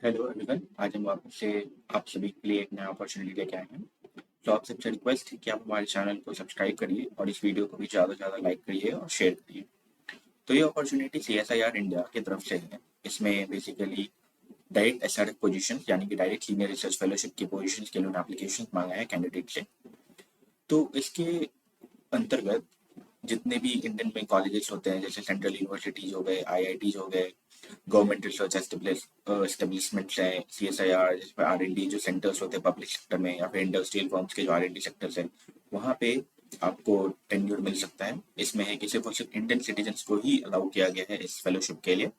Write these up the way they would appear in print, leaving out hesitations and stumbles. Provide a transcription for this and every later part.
Hello everyone, आज हम आपसे आप सभी के लिए एक नया अपॉर्चुनिटी लेके आए हैं। तो आपसे सबसे रिक्वेस्ट है कि आप हमारे चैनल को सब्सक्राइब करिए और इस वीडियो को भी ज़्यादा से ज़्यादा लाइक करिए और शेयर करिए। तो ये अपॉर्चुनिटी CSIR इंडिया की तरफ से है। इसमें बेसिकली डायरेक्ट SRF पोजीशन यानी कि डायरेक्ट सीनियर रिसर्च फेलोशिप की पोजीशन के लिए उन्होंने एप्लीकेशन मांगा है कैंडिडेट से। तो इसके अंतर्गत जितने भी इंडियन में कॉलेजेस होते हैं, जैसे सेंट्रल यूनिवर्सिटीज हो गए, IITs हो गए, गवर्नमेंट रिसर्च एस्टेब्लिशमेंट्स हैं, CSIR जिसमें R&D जो सेंटर्स होते हैं पब्लिक सेक्टर में, या फिर इंडस्ट्रियल फर्म्स के जो R&D सेक्टर्स हैं, वहाँ पे आपको टेन्योर मिल सकता है। इसमें है कि सिर्फ और सिर्फ इंडियन सिटीजन्स को ही अलाउ किया गया है इस फेलोशिप के लिए।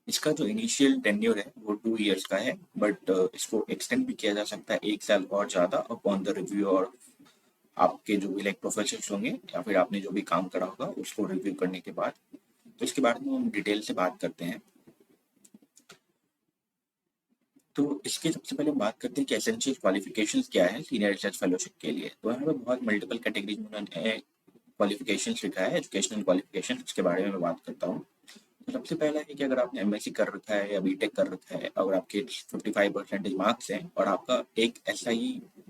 इसका जो इनिशियल टेन्योर है वो 2 इयर्स का है, बट इसको एक्सटेंड भी किया जा सकता है 1 साल और ज़्यादा अपॉन द रिव्यू, और आपके जो भी लाइक प्रोफेसर्स होंगे या फिर आपने जो भी काम करा होगा उसको रिव्यू करने के बाद। तो इसके बारे में हम डिटेल से बात करते हैं। तो इसके सबसे पहले हम बात करते हैं कि एसेंशियल क्वालिफिकेशंस क्या है सीनियर रिसर्च फेलोशिप के लिए। तो यहाँ पे बहुत मल्टीपल कैटेगरीज में उन्होंने क्वालिफिकेशंस लिखा है, एजुकेशनल क्वालिफिकेशंस, उसके बारे में मैं बात करता हूँ। तो सबसे पहला है कि अगर आपने MSc कर रखा है या BTech कर रखा है और आपके 55% मार्क्स हैं और आपका एक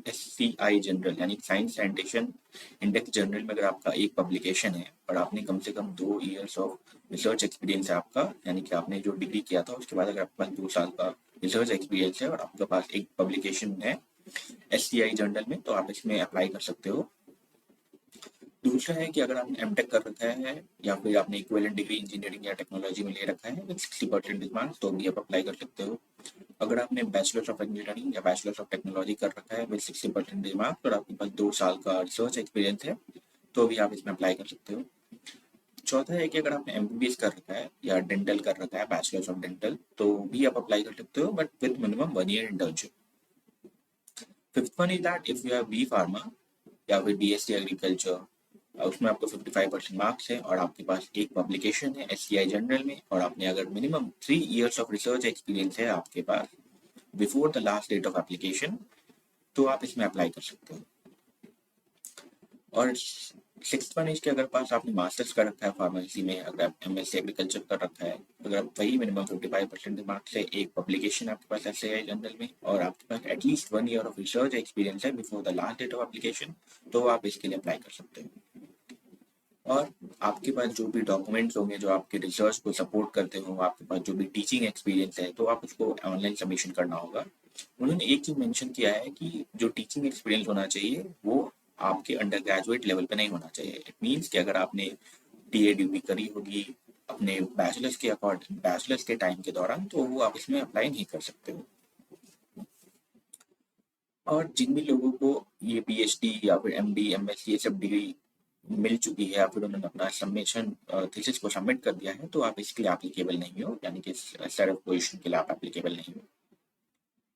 SCI जनरल यानी साइंस साइंटेशन इंडेक्स जनरल में अगर आपका एक पब्लिकेशन है और आपने कम से कम 2 इयर्स ऑफ रिसर्च एक्सपीरियंस है आपका, यानी कि आपने जो डिग्री किया था उसके बाद अगर आपके पास 2 साल का रिसर्च एक्सपीरियंस है और आपके पास एक पब्लिकेशन है SCI जनरल में, तो आप इसमें अप्लाई कर सकते हो। दूसरा है कि अगर आपने MTech कर रखा है या फिर आपने इक्विवेलेंट डिग्री इंजीनियरिंग या टेक्नोलॉजी में ले रखा है विद 60% मार्क्स, तो भी आप अप्लाई कर सकते हो। अगर आपने बैचलर्स ऑफ इंजीनियरिंग या बैचलर्स ऑफ टेक्नोलॉजी कर रखा है विद 60% मार्क्स और आपके पास 2 साल का रिसर्च एक्सपीरियंस है, तो भी आप इसमें अप्लाई कर सकते हो। चौथा है कि अगर आपने MBBS कर रखा है या डेंटल कर रखा है, बैचलर्स ऑफ डेंटल, तो भी आप अप्लाई कर सकते हो, but with minimum 1 year internship. Fifth one is that if you have B pharma या फिर BSc एग्रीकल्चर, उसमें आपको 55% मार्क्स है और आपके पास एक पब्लिकेशन है SCI जनरल में, और आपने अगर minimum 3 years of research experience है आपके पास before the last date of application, तो आप इसमें अप्लाई कर सकते हो। और सिक्स वन इज के अगर पास आपने मास्टर्स कर रखा है फार्मेसी में, अगर आप MSc एग्रीकल्चर कर रखा है, अगर आप वही मिनिमम 55% मार्क्स से एक पब्लिकेशन आपके पास SCI जनरल में और आपके पास at least 1 year of research experience है before the last date of application, तो आप इसके लिए अप्लाई कर सकते हो। और आपके पास जो भी डॉक्यूमेंट्स होंगे जो आपके रिसर्च को सपोर्ट करते हो, आपके पास जो भी टीचिंग एक्सपीरियंस है, तो आप उसको ऑनलाइन सबमिशन करना होगा। उन्होंने एक चीज मेंशन किया है कि जो टीचिंग एक्सपीरियंस होना चाहिए वो आपके अंडर ग्रेजुएट लेवल पे नहीं होना चाहिए। इट मीन्स कि अगर आपने TADB करी होगी अपने बैचलर्स के टाइम के दौरान, तो वो आप इसमें अप्लाई नहीं कर सकते हो। और जिन भी लोगों को ये PhD या फिर MD MSc ये सब डिग्री मिल चुकी है या फिर उन्होंने अपना सबमिशन थीसिस को सबमिट कर दिया है, तो आप इसके लिए एप्लीकेबल नहीं हो, यानी कि SRF पोजीशन के लिए आप एप्लीकेबल नहीं हो।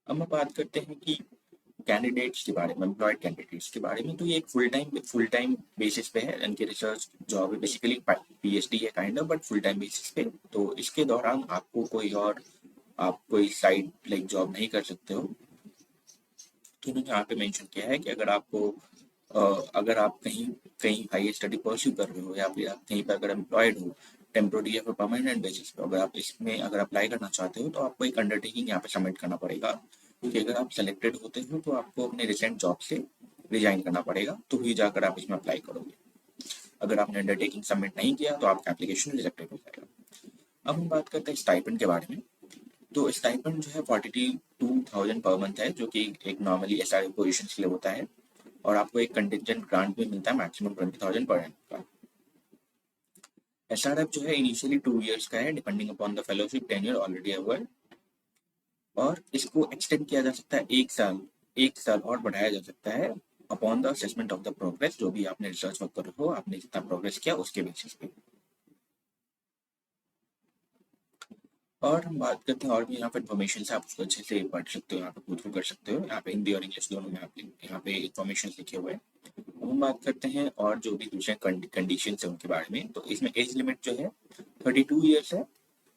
अब हम बात करते हैं कि कैंडिडेट्स के बारे में, एम्प्लॉयड कैंडिडेट्स के बारे में। तो ये एक फुल टाइम बेसिस पे है, इनकी रिसर्च जॉब है, बेसिकली PhD है kind of, but full time basis पे। तो इसके दौरान आपको आप कोई साइड लाइक जॉब नहीं कर सकते हो। तो उन्होंने यहाँ पे मेंशन किया है कि अगर आप कहीं कहीं हाई स्टडी परस्यू कर रहे हो या फिर आप कहीं पर अगर एम्प्लॉयड हो टेम्पोररी या फिर परमानेंट बेसिस पे, अगर आप इसमें अगर अप्लाई करना चाहते हो तो आपको एक अंडरटेकिंग यहाँ पे सबमिट करना पड़ेगा, क्योंकि अगर आप सेलेक्टेड होते हो तो आपको अपने रिसेंट जॉब से रिजाइन करना पड़ेगा, तो ही जाकर आप इसमें अप्लाई करोगे। अगर आपने अंडरटेकिंग सबमिट नहीं किया तो आपका एप्लीकेशन रिजेक्टेड हो जाएगा। अब हम बात करते हैं स्टाइपेंड के बारे में। तो स्टाइपेंड जो है 42,000 पर मंथ है, जो कि एक नॉर्मली SRF पोजीशन के लिए होता है, और आपको एक कंटिजेंट ग्रांट भी मिलता है मैक्सिमम 20,000 पर एनम का। SRF जो है इनिशियली 2 इयर्स का है depending upon the fellowship tenure already award, और इसको एक्सटेंड किया जा सकता है 1 साल और बढ़ाया जा सकता है upon the assessment of the progress. जो भी आपने रिसर्च वर्क कर हो, आपने जितना प्रोग्रेस किया उसके बेसिस पे। और हम बात करते हैं और भी यहाँ पे इन्फॉर्मेशन है, आप उसको अच्छे से पढ़ सकते हो, यहाँ पे गो थ्रू कर सकते हो। यहाँ पे हिंदी और इंग्लिश दोनों में आप यहाँ पे इन्फॉर्मेशन लिखे हुए हैं। हम बात करते हैं और जो भी दूसरे कंडीशन है उनके बारे में। तो इसमें एज लिमिट जो है 32 इयर्स है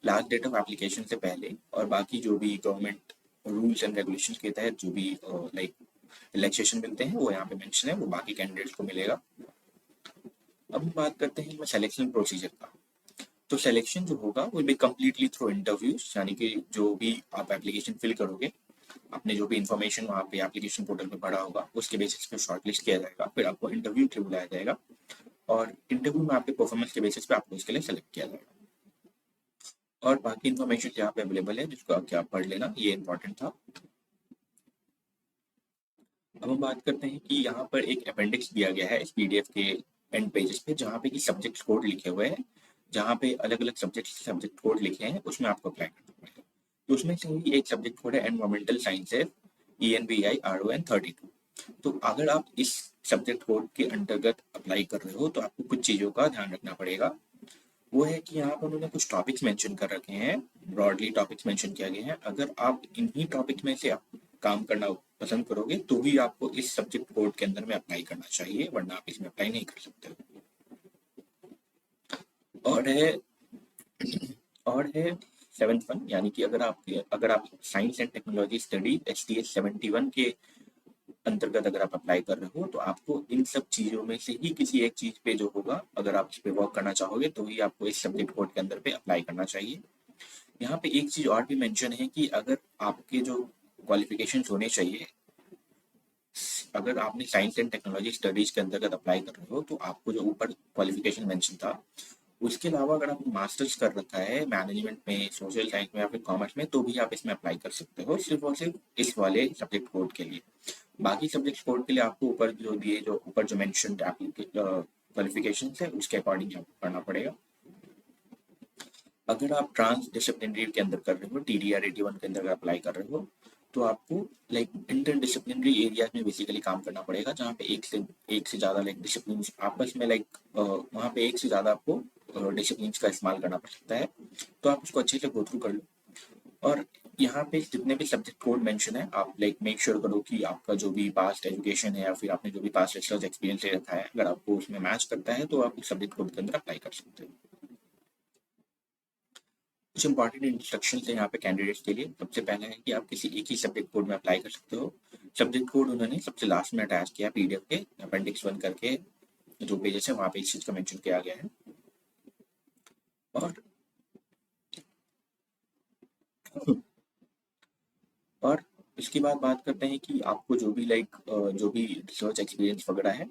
लास्ट डेट ऑफ एप्लीकेशन से पहले, और बाकी जो भी गवर्नमेंट रूल्स एंड रेगुलेशन के तहत जो भी लाइक रिलैक्सेशन मिलते हैं वो यहाँ पे मेंशन है, वो बाकी कैंडिडेट्स को मिलेगा। अब हम बात करते हैं सिलेक्शन प्रोसीजर का। तो सिलेक्शन जो होगा वो भी कम्प्लीटली थ्रू इंटरव्यूज, यानी कि जो भी आप एप्लीकेशन फिल करोगे, आपने जो भी इन्फॉर्मेशन वहाँ पे एप्लीकेशन पोर्टल पे भरा होगा उसके बेसिस पे शॉर्टलिस्ट किया जाएगा, फिर आपको इंटरव्यू के लिए बुलाया जाएगा और इंटरव्यू में आपके परफॉर्मेंस के बेसिस पे आपको इसके लिए सेलेक्ट किया जाएगा। और बाकी इन्फॉर्मेशन यहाँ पे अवेलेबल है जिसको आप पढ़ लेना, ये इंपॉर्टेंट था। अब हम बात करते हैं कि यहाँ पर एक अपेंडिक्स दिया गया है इस पीडीएफ के एंड पेजेस पे, जहाँ पे कि सब्जेक्ट कोड लिखे हुए हैं, जहाँ पे अलग अलग सब्जेक्ट कोड लिखे हैं, उसमें आपको अप्लाई करना पड़ेगा। तो उसमें से ही एक सब्जेक्ट कोड है एनवायरमेंटल साइंसेज ENVI-RON32। तो अगर आप इस सब्जेक्ट कोड के अंतर्गत अप्लाई कर रहे हो तो आपको कुछ चीज़ों का ध्यान रखना पड़ेगा। वो है कि यहाँ पर उन्होंने कुछ टॉपिक्स मेंशन कर रखे हैं, ब्रॉडली टॉपिक्स मेंशन किया गया है। अगर आप इन्हीं टॉपिक्स में से आप काम करना पसंद करोगे तो ही आपको इस सब्जेक्ट कोड के अंदर में अप्लाई करना चाहिए, वरना आप इसमें अप्लाई नहीं कर सकते हो। और है 7th वन, यानी कि अगर आप science and technology study HTS 71 के अंतर्गत अगर आप अप्लाई कर रहे हो तो आपको इन सब चीजों में से ही किसी एक चीज पे जो होगा, अगर आप इस पे वर्क करना चाहोगे तो ही आपको इस सब्जेक्ट कोड के अंदर पे अप्लाई करना चाहिए। यहाँ पे एक चीज और भी मेंशन है कि अगर आपके जो क्वालिफिकेशन होने चाहिए, अगर आपने साइंस एंड टेक्नोलॉजी स्टडीज के अंतर्गत अप्लाई कर रहे हो तो आपको जो ऊपर क्वालिफिकेशन मेंशन था उसके अलावा अगर आपने मास्टर्स कर रखा है मैनेजमेंट में, सोशल साइंस में या फिर कॉमर्स में, तो भी आप इसमें अप्लाई कर सकते हो, सिर्फ और सिर्फ इस वाले सब्जेक्ट कोड के लिए। बाकी सब्जेक्ट कोड के लिए आपको ऊपर जो मेंशन क्वालिफिकेशन है उसके अकॉर्डिंग आपको करना पड़ेगा। अगर आप ट्रांस डिसिप्लिनरी के अंदर कर रहे हो, TDR 81 के अंदर अप्लाई कर रहे हो, तो आपको लाइक इंटर डिसिप्लिनरी एरियाज में बेसिकली काम करना पड़ेगा, जहाँ पे एक से ज़्यादा लाइक डिसिप्लिन आपस में वहाँ पे एक से ज़्यादा आपको डिसिप्लिन का इस्तेमाल करना पड़ सकता है। तो आप उसको अच्छे से गो थ्रू कर लो। और यहाँ पे जितने भी सब्जेक्ट कोड मेंशन है, आप लाइक मेक श्योर करो कि आपका जो भी पास्ट एजुकेशन है या फिर आपने जो भी पास्ट रिसर्च एक्सपीरियंस ले रखा है, अगर आपको उसमें मैच करता है तो आप उस सब्जेक्ट कोड के अंदर अप्लाई कर सकते हो। कुछ इंपॉर्टेंट इंस्ट्रक्शन है यहाँ पे कैंडिडेट्स के लिए। सबसे पहला है कि आप किसी एक ही सब्जेक्ट कोड में अप्लाई कर सकते हो। सब्जेक्ट कोड उन्होंने सबसे लास्ट में अटैच किया पीडीएफ के अपेंडिक्स 1 करके जो पेजेस है वहाँ पे इस चीज का मेंशन किया गया है। और इसके बाद बात करते हैं कि आपको जो भी जो भी रिसर्च एक्सपीरियंस वगैरह है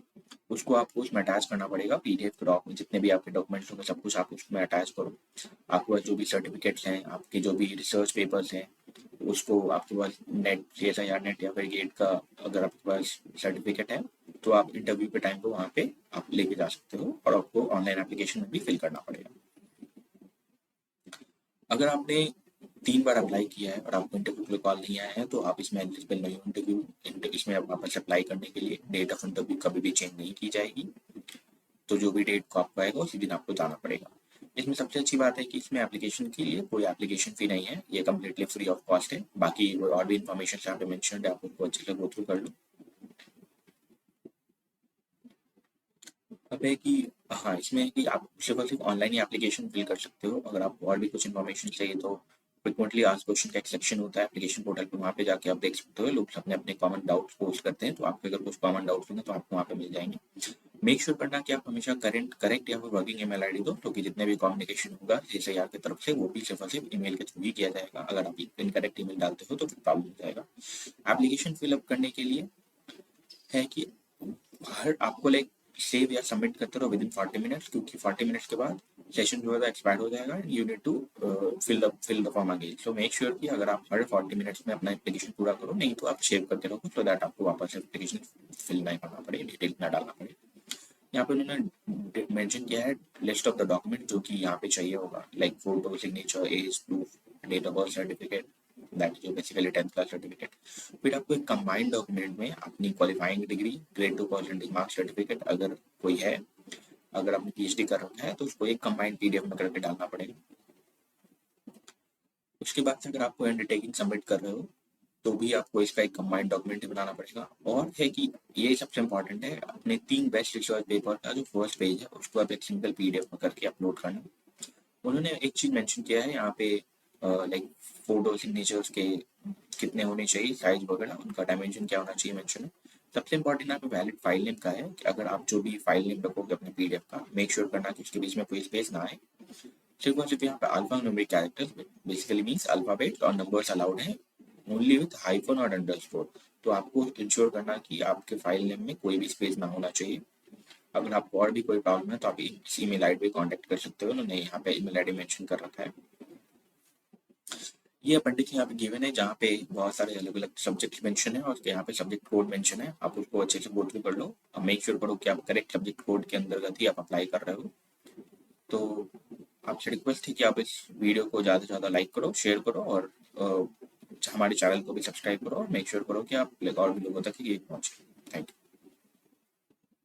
उसको आपको उसमें अटैच करना पड़ेगा। पीडीएफ डॉक में जितने भी आपके डॉक्यूमेंट्स होंगे सब कुछ आप उसमें अटैच करो। आपके पास जो भी सर्टिफिकेट्स हैं, आपके जो भी रिसर्च पेपर्स हैं, उसको आपके पास नेट CSIR नेट या फिर गेट का अगर आपके पास सर्टिफिकेट है तो आप इंटरव्यू के टाइम पे वहाँ पे आप लेके जा सकते हो और आपको ऑनलाइन एप्लीकेशन में भी फिल करना पड़ेगा। अगर आपने 3 बार अप्लाई किया है और आपको इंटरव्यू के लिए कॉल नहीं आया है तो आप इसमें एलिजिबल नहीं हो। इसमें वापस अप्लाई करने के लिए डेट ऑफ इंटरव्यू कभी भी चेंज नहीं की जाएगी। तो जो भी डेट को आपको आएगा उसी दिन आपको जाना पड़ेगा। इसमें सबसे अच्छी बात है कि इसमें एप्लीकेशन के लिए कोई एप्लीकेशन फी नहीं है, ये कम्प्लीटली फ्री ऑफ कॉस्ट है। बाकी और भी इन्फॉर्मेशन यहाँ पे मेंशन है, आप उनको अच्छे से गो थ्रू कर लो। अब है कि हाँ, इसमें है कि आप सिर्फ ऑनलाइन ही एप्लीकेशन फिल कर सकते हो। अगर आपको और भी कुछ इन्फॉर्मेशन चाहिए तो फ्रिक्वेंटली आस्क्ड क्वेश्चन का एक सेक्शन होता है एप्लीकेशन पोर्टल पे, वहाँ पे जाके आप देख सकते हो। लोग अपने अपने कॉमन डाउट्स पोस्ट करते हैं, तो आपके अगर कुछ कॉमन डाउट्स होंगे तो आपको वहाँ पे मिल जाएंगे। मेक श्योर करना कि आप हमेशा करेक्ट या फिर वर्किंग ईमेल आईडी दो, क्योंकि जितने भी कम्युनिकेशन होगा CSIR की तरफ से वो भी सिर्फ और सिर्फ ईमेल के थ्रू ही किया जाएगा। अगर आप इनकरेक्ट ईमेल डालते हो तो फिर प्रॉब्लम हो जाएगा। एप्लीकेशन फिलअप करने के लिए है कि हर आपको लाइक सेव या सबमिट करते रहो विद इन 40 मिनट्स, क्योंकि 40 मिनट्स के बाद सेशन जो है एक्सपायर हो जाएगा। You need to fill the form again. So make sure कि अगर आप हर 40 मिनट्स में अपना एप्लीकेशन पूरा करो, नहीं तो आप सेव करते रहो सो दैट आपको वापस एप्लीकेशन फिल नहीं करना पड़े, डिटेल ना डालना पड़े। यहाँ पे उन्होंने मेंशन किया है लिस्ट ऑफ द डॉक्यूमेंट जो कि यहाँ पे चाहिए होगा, like photo, signature, age proof, date of birth certificate, that जो बेसिकली 10th क्लास सर्टिफिकेट। फिर आपको एक कंबाइंड डॉक्यूमेंट में अपनी qualifying degree, grade 2 percentage marks certificate अगर कोई है, अगर आपने PhD कर रखा है तो उसको एक कंबाइंड PDF में करके डालना पड़ेगा। उसके बाद से अगर आपको अंडरटेकिंग सबमिट कर रहे हो तो भी आपको इसका एक कंबाइंड डॉक्यूमेंट बनाना पड़ेगा। और है कि ये सबसे इंपॉर्टेंट है, अपने 3 बेस्ट रिसर्च पेपर का जो फर्स्ट पेज है उसको आप एक सिंगल PDF में करके अपलोड करना। उन्होंने एक चीज मेंशन किया है यहाँ पे, लाइक फोटो सिग्नेचर्स के कितने होने चाहिए, साइज वगैरह, उनका डायमेंशन क्या होना चाहिए मेंशन है। सबसे इंपॉर्टेंट यहाँ पे वैलिड फाइल नेम का है कि अगर आप जो भी फाइल नेम रखोगे अपने PDF का, मेक श्योर करना कि उसके बीच में कोई स्पेस ना आए। सिर्फ और सिर्फ यहाँ पे alpha numeric characters basically means alphabet और नंबर्स अलाउड है ओनली विथ हाइफन और अंडरस्कोर। तो आपको इंश्योर करना कि आपके फाइल नेम में कोई भी स्पेस ना होना चाहिए। अगर आपको और भी कोई प्रॉब्लम है तो आप इस ईमेल आईडी पे कांटेक्ट कर सकते हो, उन्होंने यहाँ पे ईमेल आईडी मेंशन कर रखा है। ये अपेंडिक्स यहाँ पे गिवन है जहाँ पे बहुत सारे अलग अलग सब्जेक्ट मेंशन है और यहाँ पे सब्जेक्ट कोड मेंशन है, आप उसको अच्छे से गो थ्रू कर लो और मेक श्योर करो कि आप करेक्ट सब्जेक्ट कोड के अंतर्गत ही आप अप्लाई कर रहे हो। तो आपसे रिक्वेस्ट है कि आप इस वीडियो को ज़्यादा से ज़्यादा लाइक करो, शेयर करो और हमारे चैनल को भी सब्सक्राइब करो और मेक श्योर करो कि आप और भी लोगों तक ये पहुँचे।